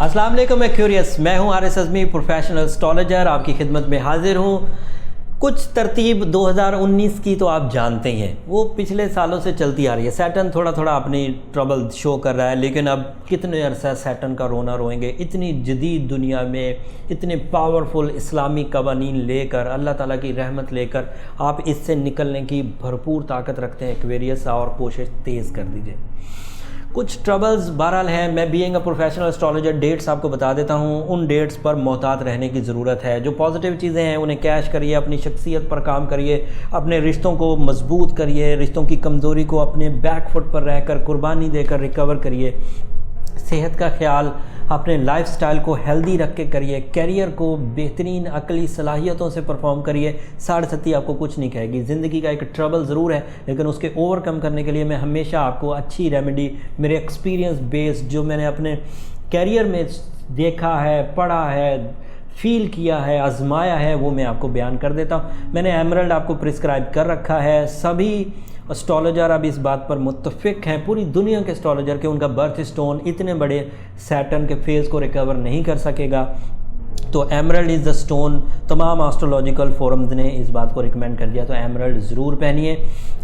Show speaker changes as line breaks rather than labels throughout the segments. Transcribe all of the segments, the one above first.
अस्सलाम वालेकुम, मैं क्यूरियस, मैं हूं आरिस अज़मी, प्रोफेशनल एस्ट्रोलॉजर, आपकी खिदमत में हाजिर हूं। कुछ तरतीब 2019 की तो आप जानते ही हैं, वो पिछले सालों से चलती आ रही है। सैटर्न थोड़ा थोड़ा अपनी ट्रबल शो कर रहा है, लेकिन अब कितने अरसा सैटर्न का रोना रोएंगे। इतनी जदीद दुनिया में इतने पावरफुल इस्लामी कवानीन लेकर, अल्लाह ताला की रहमत लेकर आप इससे निकलने की भरपूर ताकत रखते हैं एक्वेरियस, और कोशिश तेज़ कर दीजिए। कुछ ट्रबल्स बहरहाल हैं। मैं being a professional astrologer dates आपको बता देता हूँ। उन डेट्स पर मोहतात रहने की ज़रूरत है। जो पॉजिटिव चीज़ें हैं उन्हें कैश करिए, अपनी शख्सियत पर काम करिए, अपने रिश्तों को मजबूत करिए, रिश्तों की कमज़ोरी को अपने बैक फुट पर रहकर कुर्बानी देकर रिकवर करिए। सेहत का ख्याल अपने लाइफस्टाइल को हेल्दी रख के करिए। कैरियर को बेहतरीन अकली सलाहियतों से परफॉर्म करिए। 7.5 आपको कुछ नहीं कहेगी। ज़िंदगी का एक ट्रबल ज़रूर है, लेकिन उसके ओवरकम करने के लिए मैं हमेशा आपको अच्छी रेमेडी, मेरे एक्सपीरियंस बेस्ड, जो मैंने अपने कैरियर में देखा है, पढ़ा है, फील किया है, आजमाया है, वो मैं आपको बयान कर देता हूँ। मैंने एमरल्ड आपको प्रिस्क्राइब कर रखा है। सभी एस्ट्रोलॉजर अब इस बात पर मुत्तफिक हैं, पूरी दुनिया के एस्ट्रोलॉजर के उनका बर्थ स्टोन इतने बड़े सैटर्न के फेज़ को रिकवर नहीं कर सकेगा। तो एमरल्ड इज़ द स्टोन। तमाम एस्ट्रोलॉजिकल फोरम्स ने इस बात को रिकमेंड कर दिया, तो एमरल्ड ज़रूर पहनिए।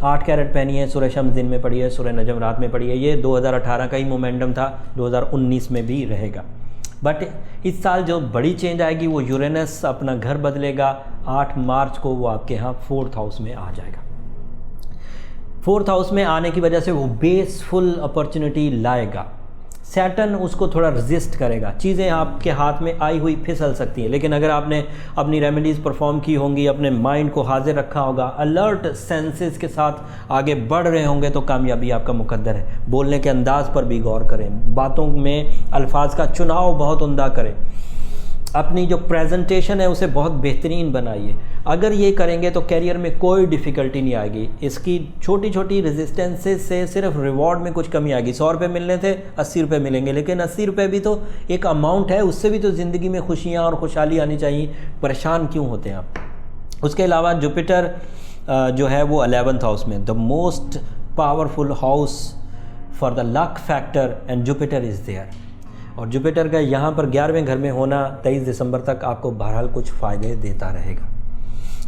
8 कैरेट पहनिए। सूरह शम्स दिन में पढ़िए, सूरह नजम रात में पढ़िए। ये 2018 का ही मोमेंटम था, 2019 में भी रहेगा। बट इस साल जो बड़ी चेंज आएगी वो यूरेनस अपना घर बदलेगा। 8 मार्च को वो आपके यहाँ 4th हाउस में आ जाएगा। 4th हाउस में आने की वजह से वो बेसफुल अपॉर्चुनिटी लाएगा। सैटर्न उसको थोड़ा रेजिस्ट करेगा। चीज़ें आपके हाथ में आई हुई फिसल सकती हैं, लेकिन अगर आपने अपनी रेमेडीज़ परफॉर्म की होंगी, अपने माइंड को हाजिर रखा होगा, अलर्ट सेंसेस के साथ आगे बढ़ रहे होंगे, तो कामयाबी आपका मुकद्दर है। बोलने के अंदाज़ पर भी गौर करें, बातों में अल्फाज का चुनाव बहुत उम्दा करें, अपनी जो प्रेजेंटेशन है उसे बहुत बेहतरीन बनाइए। अगर ये करेंगे तो कैरियर में कोई डिफ़िकल्टी नहीं आएगी। इसकी छोटी छोटी रेजिस्टेंसेस से सिर्फ रिवॉर्ड में कुछ कमी आएगी। 100 रुपये मिलने थे, 80 रुपये मिलेंगे, लेकिन 80 रुपये भी तो एक अमाउंट है, उससे भी तो ज़िंदगी में खुशियाँ और खुशहाली आनी चाहिए। परेशान क्यों होते हैं आप? उसके अलावा जुपिटर जो है वो 11th हाउस में, the most powerful house for the luck factor, and Jupiter is there. और जुपिटर का यहाँ पर 11वें घर में होना 23 दिसंबर तक आपको बहरहाल कुछ फ़ायदे देता रहेगा।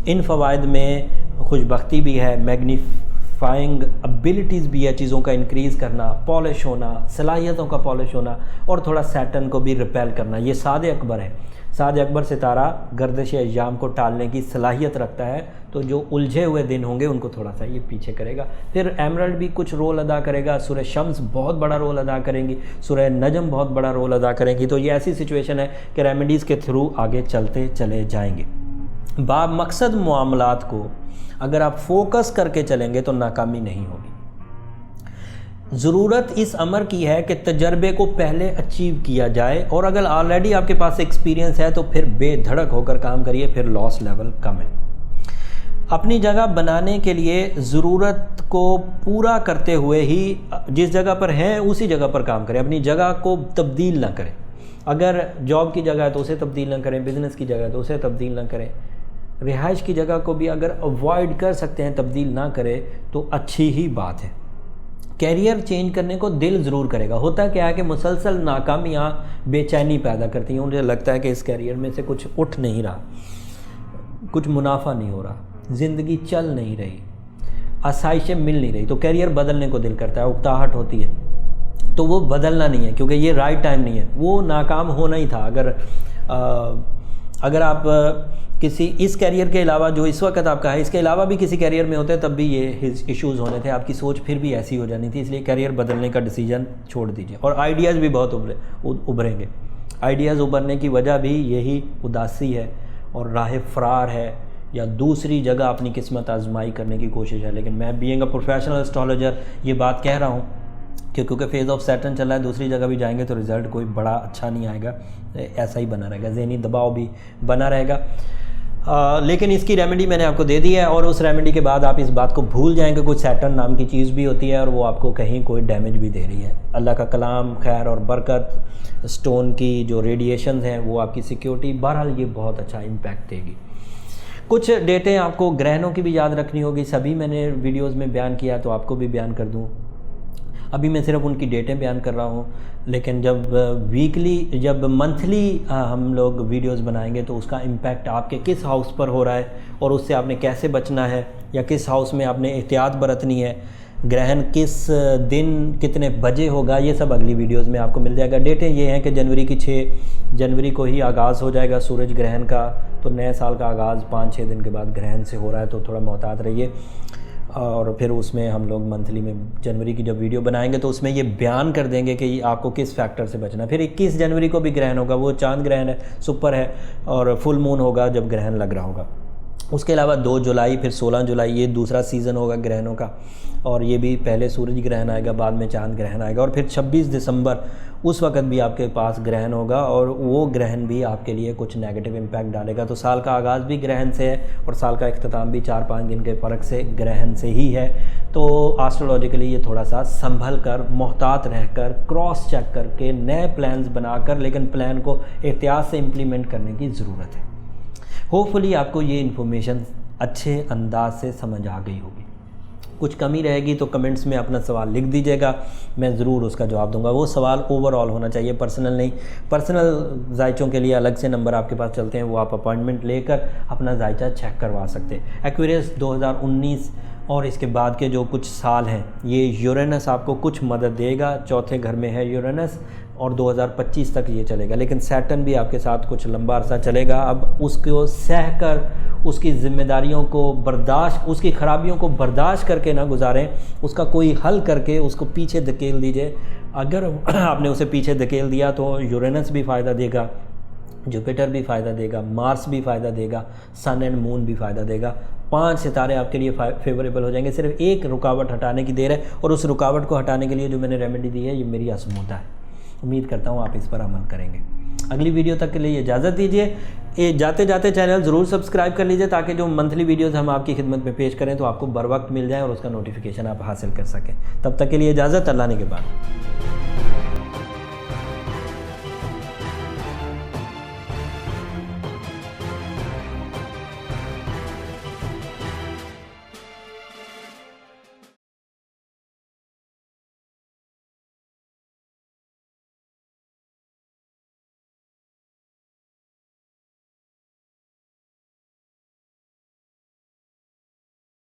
इन फ़वाइद में खुशबख्ती भी है, मैग्नीफाइंग एबिलिटीज़ भी है, चीज़ों का इंक्रीज़ करना, पॉलिश होना, सलाहियतों का पॉलिश होना, और थोड़ा सैटर्न को भी रिपेल करना। ये सादे अकबर है। सादे अकबर सितारा गर्दिश अय्याम को टालने की सलाहियत रखता है, तो जो उलझे हुए दिन होंगे उनको थोड़ा सा ये पीछे करेगा। फिर एमरल्ड भी कुछ रोल अदा करेगा। सूरह शम्स बहुत बड़ा रोल अदा करेंगी, सूरह नजम बहुत बड़ा रोल अदा करेंगी। तो ये ऐसी सिचुएशन है कि रेमेडीज़ के थ्रू आगे चलते चले जाएंगे। बामकसद मामलात को अगर आप फोकस करके चलेंगे तो नाकामी नहीं होगी। ज़रूरत इस अमर की है कि तजर्बे को पहले अचीव किया जाए, और अगर ऑलरेडी आपके पास एक्सपीरियंस है तो फिर बेधड़क होकर काम करिए, फिर लॉस लेवल कम है। अपनी जगह बनाने के लिए ज़रूरत को पूरा करते हुए ही जिस जगह पर हैं उसी जगह पर काम करें। अपनी जगह को तब्दील ना करें। अगर जॉब की जगह है तो उसे तब्दील ना करें, बिज़नेस की जगह है तो उसे तब्दील ना करें, रिहाइश की जगह को भी अगर अवॉइड कर सकते हैं, तब्दील ना करें, तो अच्छी ही बात है। कैरियर चेंज करने को दिल ज़रूर करेगा। होता क्या है कि मुसलसल नाकामियाँ बेचैनी पैदा करती हैं। मुझे लगता है कि इस कैरियर में से कुछ उठ नहीं रहा, कुछ मुनाफा नहीं हो रहा, ज़िंदगी चल नहीं रही, आसाइशें मिल नहीं रही, तो कैरियर बदलने को दिल करता है, उकताहट होती है। तो वो बदलना नहीं है, क्योंकि ये राइट टाइम नहीं है, वो नाकाम होना ही था। अगर आप किसी इस कैरियर के अलावा जो इस वक्त आपका है, इसके अलावा भी किसी कैरियर में होते तब भी ये इश्यूज़ होने थे, आपकी सोच फिर भी ऐसी हो जानी थी। इसलिए कैरियर बदलने का डिसीजन छोड़ दीजिए। और आइडियाज़ भी बहुत उभरेंगे। आइडियाज़ उभरने की वजह भी यही उदासी है और राह फरार है, या दूसरी जगह अपनी किस्मत आजमाई करने की कोशिश है। लेकिन मैं बीइंग अ प्रोफेशनल एस्ट्रोलॉजर ये बात कह रहा हूँ कि क्योंकि फेज़ ऑफ सैटर्न चल रहा है, दूसरी जगह भी जाएंगे तो रिज़ल्ट कोई बड़ा अच्छा नहीं आएगा, ऐसा ही बना रहेगा, ज़हनी दबाव भी बना रहेगा। लेकिन इसकी रेमेडी मैंने आपको दे दी है, और उस रेमेडी के बाद आप इस बात को भूल जाएंगे कुछ सैटर्न नाम की चीज़ भी होती है, और वो आपको कहीं कोई डैमेज भी दे रही है। अल्लाह का कलाम, खैर और बरकत, स्टोन की जो रेडिएशन हैं वो आपकी सिक्योरिटी, बहरहाल ये बहुत अच्छा इम्पैक्ट देगी। कुछ डेटें आपको ग्रहणों की भी याद रखनी होगी। सभी मैंने वीडियोज़ में बयान किया, तो आपको भी बयान कर दूँ। अभी मैं सिर्फ उनकी डेटें बयान कर रहा हूँ, लेकिन जब मंथली हम लोग वीडियोस बनाएंगे तो उसका इम्पैक्ट आपके किस हाउस पर हो रहा है और उससे आपने कैसे बचना है, या किस हाउस में आपने एहतियात बरतनी है, ग्रहण किस दिन कितने बजे होगा, ये सब अगली वीडियोस में आपको मिल जाएगा। डेटें ये हैं कि जनवरी की 6 जनवरी को ही आगाज़ हो जाएगा सूरज ग्रहण का, तो नए साल का आगाज़ 5-6 दिन के बाद ग्रहण से हो रहा है, तो थोड़ा मोहतात रहिए। और फिर उसमें हम लोग मंथली में जनवरी की जब वीडियो बनाएंगे तो उसमें ये बयान कर देंगे कि आपको किस फैक्टर से बचना। फिर 21 जनवरी को भी ग्रहण होगा, वो चांद ग्रहण है, सुपर है, और फुल मून होगा जब ग्रहण लग रहा होगा। उसके अलावा 2 जुलाई फिर 16 जुलाई ये दूसरा सीज़न होगा ग्रहणों का, और ये भी पहले सूरज ग्रहण आएगा, बाद में चांद ग्रहण आएगा, और फिर 26 दिसंबर उस वक्त भी आपके पास ग्रहण होगा, और वो ग्रहण भी आपके लिए कुछ नेगेटिव इम्पैक्ट डालेगा। तो साल का आगाज़ भी ग्रहण से है और साल का इख्तिताम भी 4-5 दिन के फ़र्क से ग्रहण से ही है। तो एस्ट्रोलॉजिकली ये थोड़ा सा संभल कर, मोहतात रहकर, क्रॉस चेक करके, नए प्लान्स बनाकर, लेकिन प्लान को एहतियात से इम्प्लीमेंट करने की ज़रूरत है। होपफुली आपको ये इन्फॉर्मेशन अच्छे अंदाज से समझ आ गई होगी। कुछ कमी रहेगी तो कमेंट्स में अपना सवाल लिख दीजिएगा, मैं ज़रूर उसका जवाब दूंगा। वो सवाल ओवरऑल होना चाहिए, पर्सनल नहीं। पर्सनल जायचों के लिए अलग से नंबर आपके पास चलते हैं, वो आप अपॉइंटमेंट लेकर अपना जायचा चेक करवा सकते हैं। एक्वेरियस 2019 और इसके बाद के जो कुछ साल हैं, ये यूरेनस आपको कुछ मदद देगा। चौथे घर में है यूरेनस और 2025 तक ये चलेगा, लेकिन सैटर्न भी आपके साथ कुछ लंबा अरसा चलेगा। अब उसको सह कर, उसकी ज़िम्मेदारियों को बर्दाश्त, उसकी ख़राबियों को बर्दाश्त करके ना गुजारें, उसका कोई हल करके उसको पीछे धकेल दीजिए। अगर आपने उसे पीछे धकेल दिया तो यूरेनस भी फ़ायदा देगा, जुपिटर भी फ़ायदा देगा, मार्स भी फ़ायदा देगा, सन एंड मून भी फ़ायदा देगा। 5 सितारे आपके लिए फेवरेबल हो जाएंगे। सिर्फ एक रुकावट हटाने की देर है, और उस रुकावट को हटाने के लिए जो मैंने रेमेडी दी है, ये मेरी आज़मूदा है। उम्मीद करता हूँ आप इस पर अमल करेंगे। अगली वीडियो तक के लिए इजाज़त दीजिए। जाते जाते चैनल ज़रूर सब्सक्राइब कर लीजिए, ताकि जो मंथली वीडियोज़ हम आपकी खिदमत में पेश करें तो आपको बर वक्त मिल जाए और उसका नोटिफिकेशन आप हासिल कर सकें। तब तक के लिए इजाज़त, अल्लाह ने के बाद।